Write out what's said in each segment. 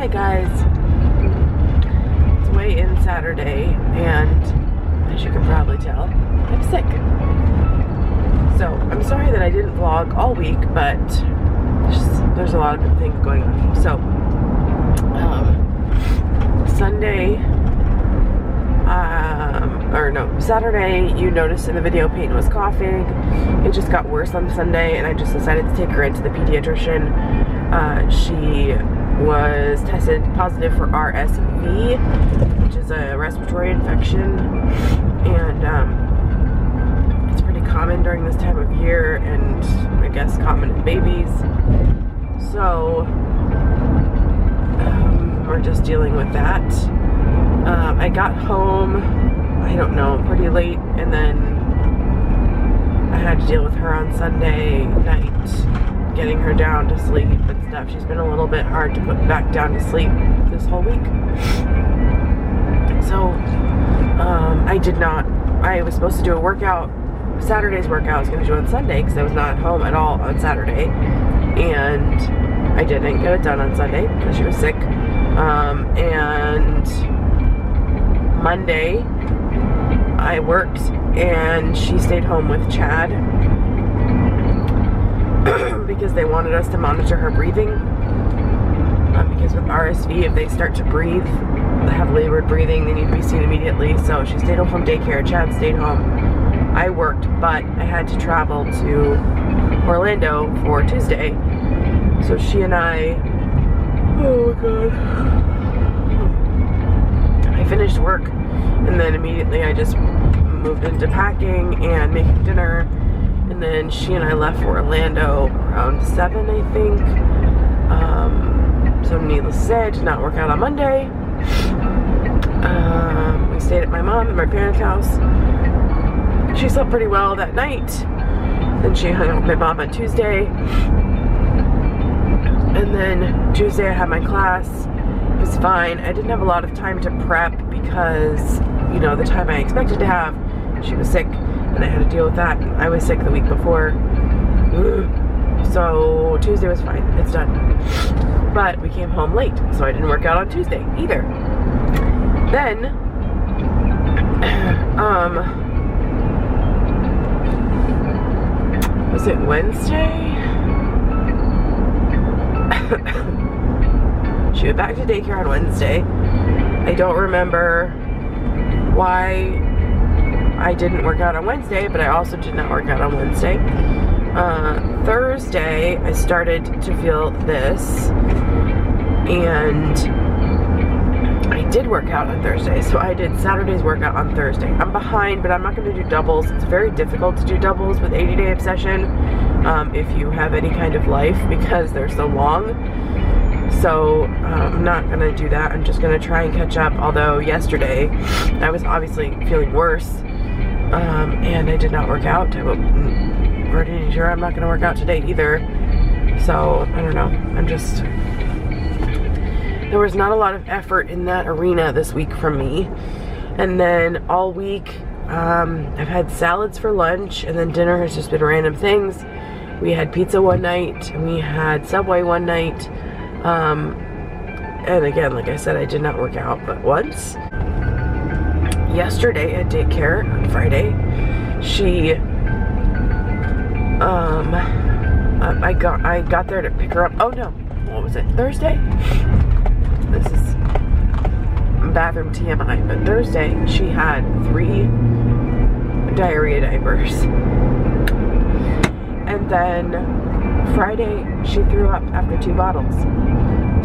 Hi guys, it's weigh-in Saturday, and as you can probably tell, I'm sick. So I'm sorry that I didn't vlog all week, but there's a lot of good things going on. So Saturday, you noticed in the video Peyton was coughing. It just got worse on Sunday, and I just decided to take her into the pediatrician. She was tested positive for RSV, which is a respiratory infection, and it's pretty common during this time of year, and I guess common in babies. So we're just dealing with that. I got home, I don't know, pretty late, and then I had to deal with her on Sunday night, getting her down to sleep and stuff. She's been a little bit hard to put back down to sleep this whole week. So I was supposed to do a workout, Saturday's workout I was going to do on Sunday because I was not at home at all on Saturday, and I didn't get it done on Sunday because she was sick. And Monday I worked and she stayed home with Chad because they wanted us to monitor her breathing, because with RSV, if they start to breathe, have labored breathing, they need to be seen immediately. So she stayed home from daycare, Chad stayed home. I worked, but I had to travel to Orlando for Tuesday. So she and I, oh god, I finished work, and then immediately I just moved into packing and making dinner, and then she and I left for Orlando around 7, I think. So needless to say, I did not work out on Monday. We stayed at my parents' house. She slept pretty well that night. Then she hung out with my mom on Tuesday. And then Tuesday I had my class. It was fine. I didn't have a lot of time to prep because, you know, the time I expected to have, she was sick, and I had to deal with that. I was sick the week before. So Tuesday was fine. It's done. But we came home late, so I didn't work out on Tuesday either. Then, was it Wednesday? She went back to daycare on Wednesday. I don't remember why I didn't work out on Wednesday, but I also did not work out on Wednesday. Thursday, I started to feel this, and I did work out on Thursday. So I did Saturday's workout on Thursday. I'm behind, but I'm not going to do doubles. It's very difficult to do doubles with 80-day obsession if you have any kind of life, because they're so long. So I'm not going to do that. I'm just going to try and catch up, although yesterday I was obviously feeling worse, and I did not work out. I'm pretty sure I'm not going to work out today either. So I don't know. There was not a lot of effort in that arena this week from me. And then all week I've had salads for lunch, and then dinner has just been random things. We had pizza one night, and we had Subway one night. And again, like I said, I did not work out but once. Yesterday at daycare on Friday, I got there to pick her up. Oh no, what was it? Thursday? This is bathroom TMI, but Thursday she had 3 diarrhea diapers. And then Friday she threw up after 2 bottles.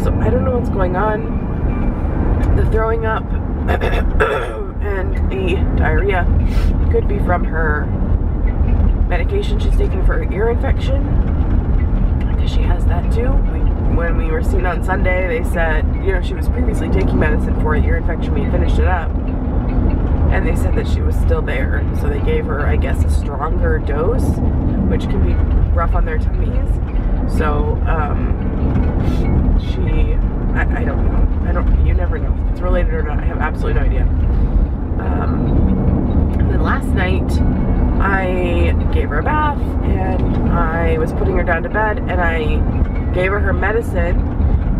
So I don't know what's going on. The throwing up and the diarrhea could be from her medication she's taking for her ear infection, because she has that too. When we were seen on Sunday, they said, you know, she was previously taking medicine for an ear infection. We finished it up, and they said that she was still there. So they gave her, I guess, a stronger dose, which can be rough on their tummies. So I don't know. You never know if it's related or not. I have absolutely no idea. And then last night, I gave her a bath, and I was putting her down to bed, and I gave her medicine,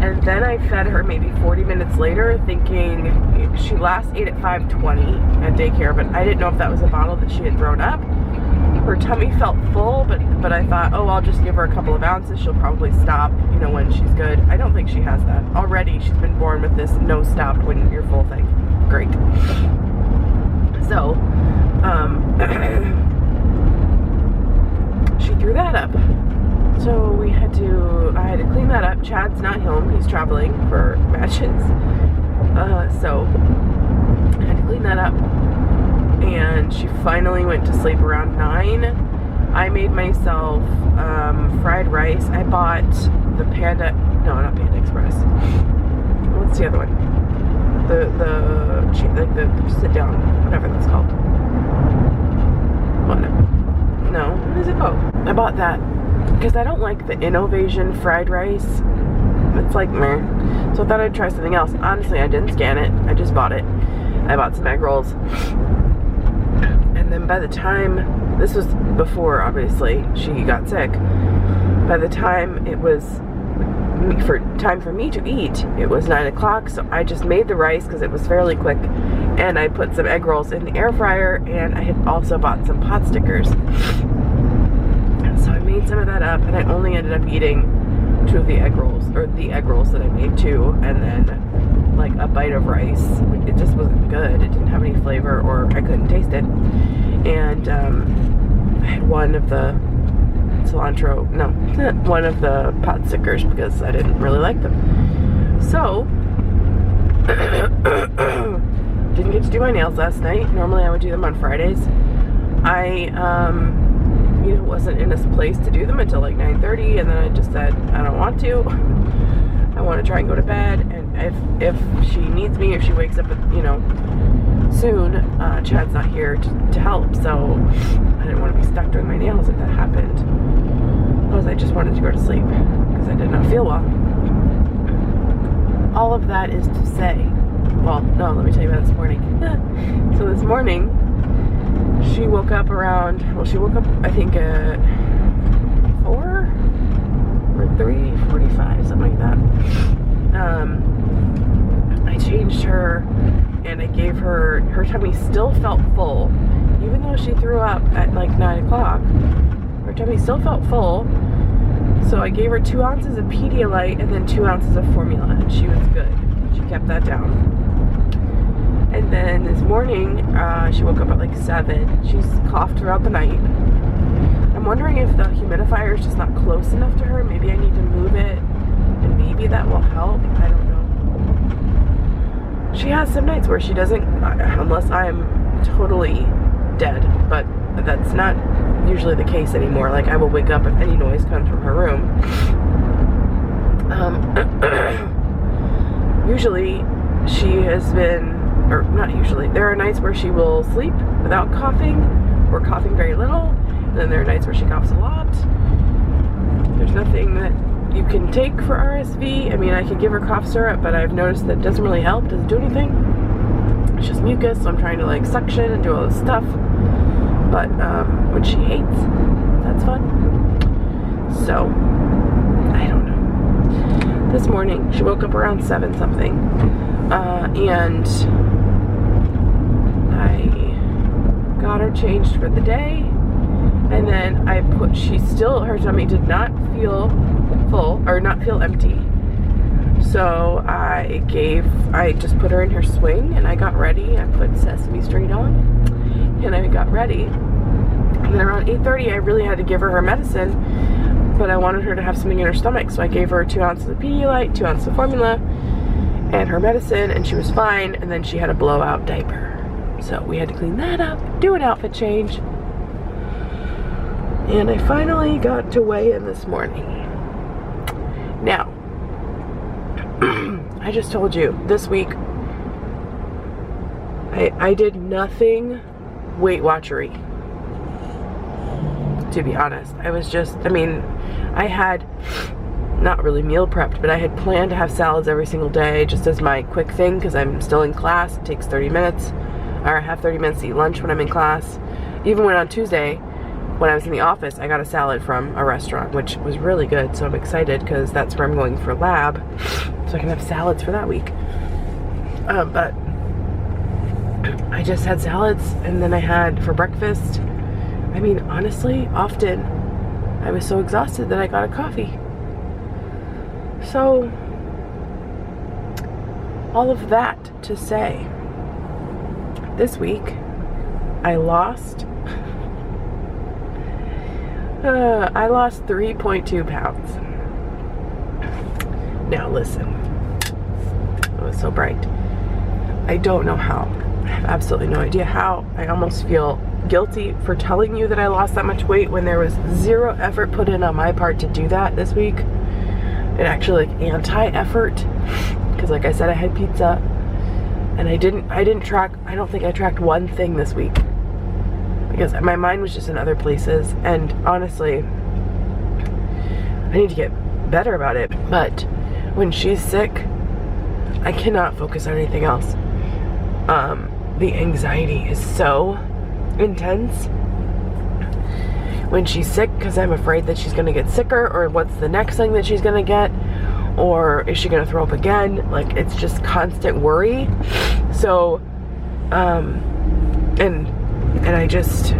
And then I fed her maybe 40 minutes later, thinking she last ate at 5:20 at daycare, but I didn't know if that was a bottle that she had thrown up. Her tummy felt full, but I thought, oh, I'll just give her a couple of ounces. She'll probably stop, you know, when she's good. I don't think she has that. Already, she's been born with this no stop when you're full thing. Great. So, she threw that up. So I had to clean that up. Chad's not home. He's traveling for matches. So I had to clean that up. And she finally went to sleep around 9. I made myself fried rice. I bought the Panda, no, not Panda Express. What's the other one? Like the sit down, whatever that's called. What? No, what is it called? I bought that because I don't like the Innovation fried rice. It's like meh. So I thought I'd try something else. Honestly, I didn't scan it. I just bought it. I bought some egg rolls. And then by the time, this was before obviously she got sick, by the time it was time for me to eat, it was 9 o'clock. So I just made the rice because it was fairly quick, and I put some egg rolls in the air fryer, and I had also bought some pot stickers. So I made some of that up, and I only ended up eating 2 of the egg rolls, or the egg rolls that I made 2, and then like a bite of rice. It just wasn't good. It didn't have any flavor, or I couldn't taste it. And I had one of the cilantro, no, one of the pot stickers because I didn't really like them. So didn't get to do my nails last night. Normally I would do them on Fridays. I you know, wasn't in a place to do them until like 9:30, and then I just said I don't want to. I want to try and go to bed, and if she needs me, if she wakes up, you know, soon, Chad's not here to help, so I didn't want to be stuck doing my nails if that happened. Plus, I just wanted to go to sleep because I did not feel well. All of that is to say, well, no, let me tell you about this morning. So this morning, she woke up around, well, she woke up, I think, at 4 or 3:45, something like that. I changed her, and I gave her tummy still felt full, even though she threw up at like 9 o'clock. Her tummy still felt full, so I gave her 2 ounces of Pedialyte and then 2 ounces of formula, and she was good. She kept that down. And then this morning, she woke up at like 7. She's coughed throughout the night. I'm wondering if the humidifier is just not close enough to her. Maybe I need to move it, and maybe that will help. I don't know. She has some nights where she doesn't, unless I'm totally dead, but that's not usually the case anymore. Like, I will wake up if any noise comes from her room. Usually she has been, or not usually, there are nights where she will sleep without coughing, or coughing very little, and then there are nights where she coughs a lot. There's nothing that you can take for RSV. I mean, I could give her cough syrup, but I've noticed that it doesn't really help, doesn't do anything. It's just mucus, so I'm trying to like suction and do all this stuff, but which she hates. That's fun. So I don't know. This morning she woke up around 7 something, and I got her changed for the day, and then her tummy did not feel full, or not feel empty. So I just put her in her swing, and I got ready. I put Sesame Street on, and I got ready. And then around 8:30, I really had to give her medicine, but I wanted her to have something in her stomach, so I gave her 2 ounces of Pedialyte, 2 ounces of formula, and her medicine, and she was fine. And then she had a blowout diaper, so we had to clean that up, do an outfit change, and I finally got to weigh in this morning. Now, I just told you, this week, I did nothing Weight Watchery, to be honest. I was just, I mean, I had not really meal prepped, but I had planned to have salads every single day just as my quick thing, because I'm still in class. It takes 30 minutes, or I have 30 minutes to eat lunch when I'm in class. Even when on Tuesday, when I was in the office, I got a salad from a restaurant, which was really good. So I'm excited because that's where I'm going for lab. So I can have salads for that week. But I just had salads, and then I had for breakfast. I mean, honestly, often I was so exhausted that I got a coffee. So all of that to say, this week I lost 3.2 pounds. Now listen, it was so bright. I don't know how. I have absolutely no idea how. I almost feel guilty for telling you that I lost that much weight when there was zero effort put in on my part to do that this week. And actually like anti-effort, because like I said, I had pizza, and I didn't track. I don't think I tracked one thing this week because my mind was just in other places. And honestly, I need to get better about it. But when she's sick, I cannot focus on anything else. The anxiety is so intense when she's sick, because I'm afraid that she's going to get sicker, or what's the next thing that she's going to get, or is she going to throw up again? Like, it's just constant worry. So and I just,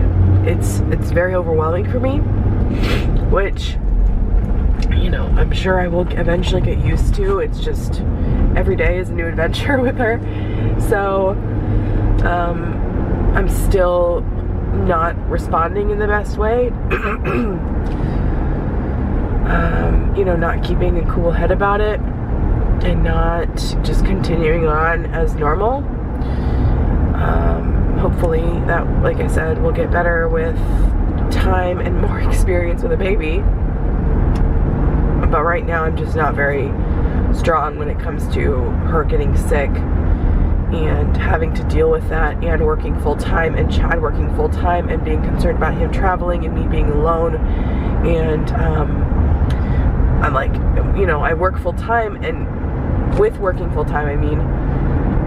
it's very overwhelming for me, which, you know, I'm sure I will eventually get used to. It's just every day is a new adventure with her. So I'm still not responding in the best way. You know, not keeping a cool head about it, and not just continuing on as normal. Hopefully that, like I said, will get better with time and more experience with a baby. But right now I'm just not very strong when it comes to her getting sick and having to deal with that, and working full-time, and Chad working full-time, and being concerned about him traveling and me being alone. And I'm like, you know, I work full-time, and with working full-time, I mean,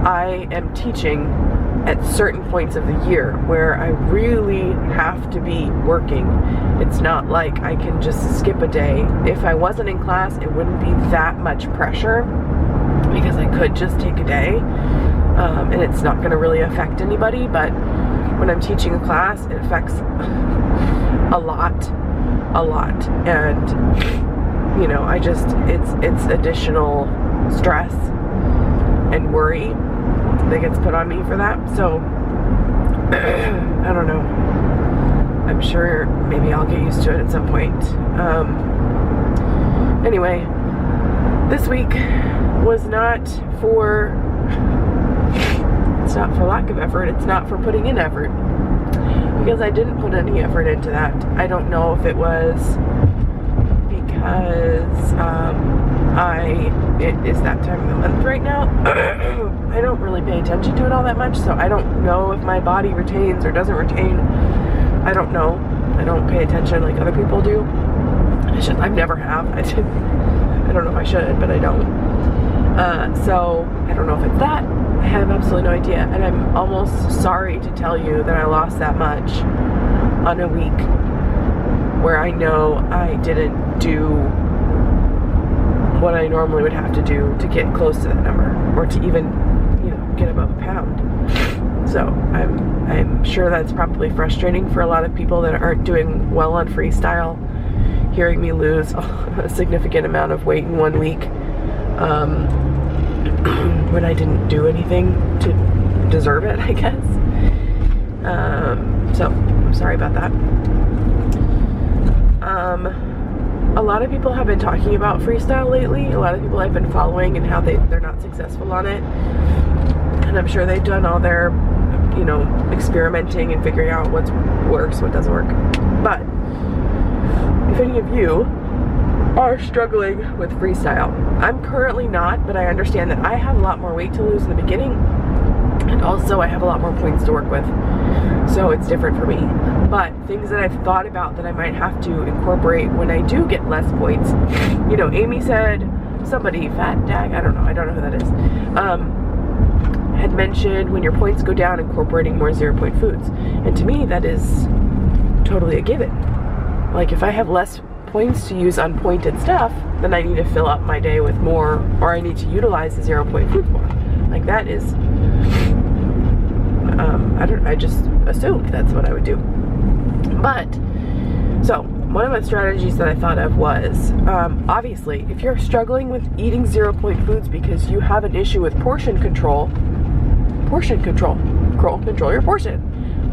I am teaching at certain points of the year where I really have to be working. It's not like I can just skip a day. If I wasn't in class, it wouldn't be that much pressure, because I could just take a day, and it's not going to really affect anybody. But when I'm teaching a class, it affects a lot, and you know, I just, it's additional stress and worry that gets put on me for that. So I don't know, I'm sure maybe I'll get used to it at some point. Anyway, this week was not for, it's not for lack of effort, it's not for putting in effort, because I didn't put any effort into that. I don't know if it was because it is that time of the month right now. I don't really pay attention to it all that much, so I don't know if my body retains or doesn't retain. I don't know. I don't pay attention like other people do. I never have. I don't know if I should, but I don't. So I don't know if it's that. I have absolutely no idea, and I'm almost sorry to tell you that I lost that much on a week where I know I didn't do what I normally would have to do to get close to that number, or to even, you know, get above a pound. So I'm sure that's probably frustrating for a lot of people that aren't doing well on Freestyle, hearing me lose a significant amount of weight in 1 week, when I didn't do anything to deserve it, I guess. So I'm sorry about that. A lot of people have been talking about Freestyle lately. A lot of people I've been following, and how they're not successful on it. And I'm sure they've done all their, you know, experimenting and figuring out what works, what doesn't work. But if any of you are struggling with Freestyle, I'm currently not, but I understand that I have a lot more weight to lose in the beginning, and also I have a lot more points to work with, so it's different for me. But things that I've thought about that I might have to incorporate when I do get less points, you know, Amy said, somebody, Fat Dag, I don't know who that is, had mentioned when your points go down, incorporating more 0-point foods. And to me, that is totally a given. Like, if I have less points to use on pointed stuff, then I need to fill up my day with more, or I need to utilize the 0 point foods more. Like, that is, I just assumed that's what I would do. But, so, one of the strategies that I thought of was, obviously, if you're struggling with eating 0 point foods because you have an issue with portion control your portion.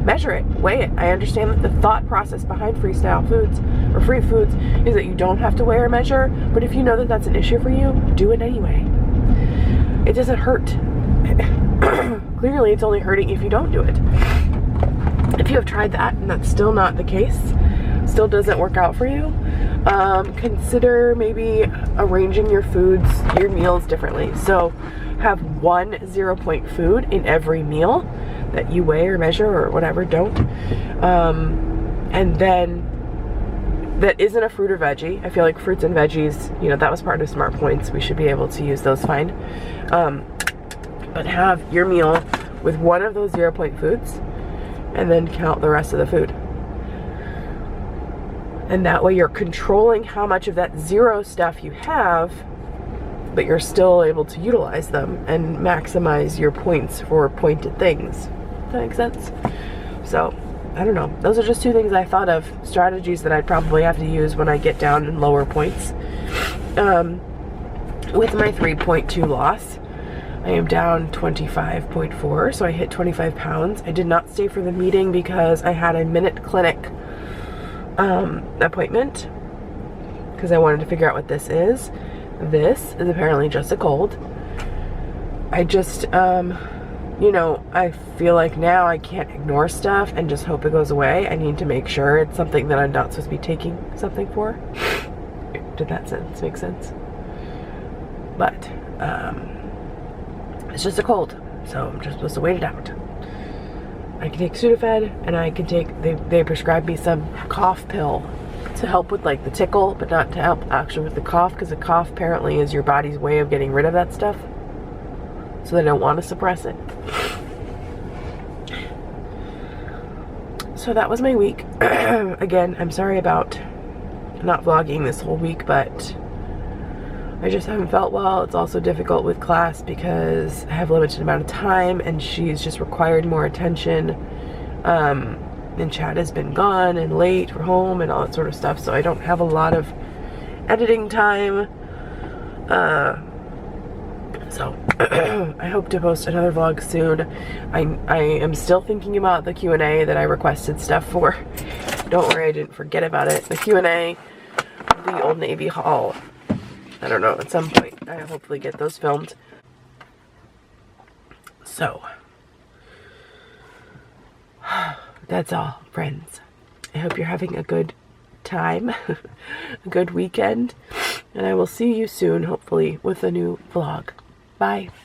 Measure it, weigh it. I understand that the thought process behind freestyle foods or free foods is that you don't have to weigh or measure, but if you know that that's an issue for you, do it anyway. It doesn't hurt. Clearly, it's only hurting if you don't do it. If you have tried that and that's still not the case, still doesn't work out for you, consider maybe arranging your foods, your meals differently. So have one 0 point food in every meal that you weigh or measure or whatever, don't. And then that isn't a fruit or veggie. I feel like fruits and veggies, you know, that was part of Smart Points. We should be able to use those fine. But have your meal with one of those 0 point foods and then count the rest of the food. And that way you're controlling how much of that zero stuff you have, but you're still able to utilize them and maximize your points for pointed things. Does that make sense? So, I don't know. Those are just two things I thought of, strategies that I'd probably have to use when I get down in lower points. With my 3.2 loss, I am down 25.4, so I hit 25 pounds. I did not stay for the meeting because I had a minute clinic appointment because I wanted to figure out what this is. This is apparently just a cold. I just, you know, I feel like now I can't ignore stuff and just hope it goes away. I need to make sure it's something that I'm not supposed to be taking something for. Did that make sense? But, it's just a cold, so I'm just supposed to wait it out. I can take Sudafed, and I can take, they prescribed me some cough pill to help with like the tickle, but not to help actually with the cough, because the cough apparently is your body's way of getting rid of that stuff, so they don't want to suppress it. So that was my week. Again, I'm sorry about not vlogging this whole week, but I just haven't felt well. It's also difficult with class because I have a limited amount of time and she's just required more attention. And Chad has been gone and late for home and all that sort of stuff, so I don't have a lot of editing time. So I hope to post another vlog soon. I am still thinking about the Q&A that I requested stuff for. Don't worry, I didn't forget about it. The Q&A, the Old Navy haul. I don't know, at some point I'll hopefully get those filmed. So, that's all, friends. I hope you're having a good time, a good weekend, and I will see you soon, hopefully, with a new vlog. Bye.